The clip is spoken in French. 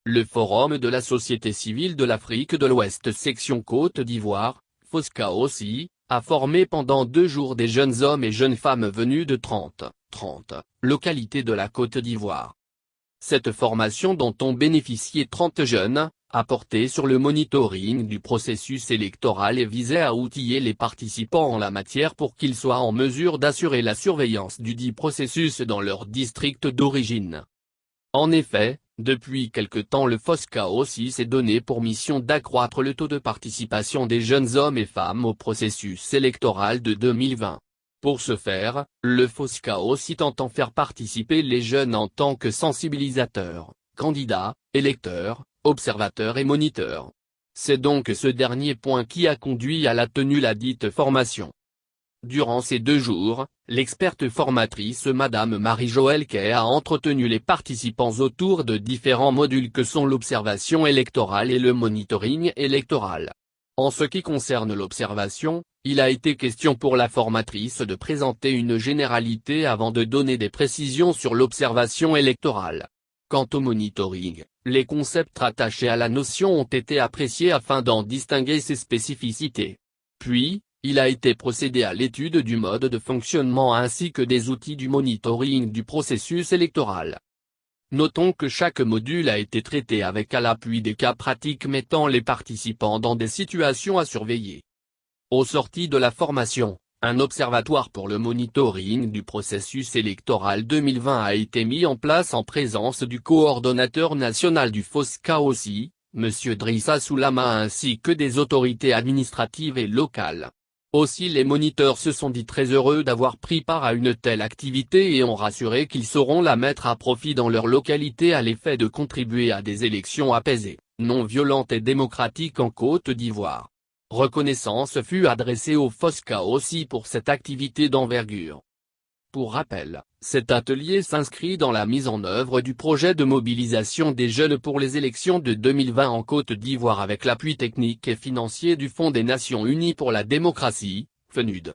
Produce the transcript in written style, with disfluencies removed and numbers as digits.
Le Forum de la société civile de l'Afrique de l'Ouest section Côte d'Ivoire, FOSCA-OSI, a formé pendant 2 jours des jeunes hommes et jeunes femmes venus de 30 localités de la Côte d'Ivoire. Cette formation dont ont bénéficié 30 jeunes, a porté sur le monitoring du processus électoral et visait à outiller les participants en la matière pour qu'ils soient en mesure d'assurer la surveillance du dit processus dans leur district d'origine. En effet, depuis quelque temps le FOSCA-OSI s'est donné pour mission d'accroître le taux de participation des jeunes hommes et femmes au processus électoral de 2020. Pour ce faire, le FOSCA-OSI entend faire participer les jeunes en tant que sensibilisateurs, candidats, électeurs, observateurs et moniteurs. C'est donc ce dernier point qui a conduit à la tenue ladite formation. Durant ces 2 jours, l'experte formatrice Madame Marie-Joëlle Kay a entretenu les participants autour de différents modules que sont l'observation électorale et le monitoring électoral. En ce qui concerne l'observation, il a été question pour la formatrice de présenter une généralité avant de donner des précisions sur l'observation électorale. Quant au monitoring, les concepts rattachés à la notion ont été appréciés afin d'en distinguer ses spécificités. Puis, il a été procédé à l'étude du mode de fonctionnement ainsi que des outils du monitoring du processus électoral. Notons que chaque module a été traité avec à l'appui des cas pratiques mettant les participants dans des situations à surveiller. Au sorti de la formation, un observatoire pour le monitoring du processus électoral 2020 a été mis en place en présence du coordonnateur national du FOSCA-OSI, M. Drissa Soulama ainsi que des autorités administratives et locales. Aussi les moniteurs se sont dit très heureux d'avoir pris part à une telle activité et ont rassuré qu'ils sauront la mettre à profit dans leur localité à l'effet de contribuer à des élections apaisées, non violentes et démocratiques en Côte d'Ivoire. Reconnaissance fut adressée au FOSCA-OSI pour cette activité d'envergure. Pour rappel, cet atelier s'inscrit dans la mise en œuvre du projet de mobilisation des jeunes pour les élections de 2020 en Côte d'Ivoire avec l'appui technique et financier du Fonds des Nations Unies pour la démocratie, FNUD.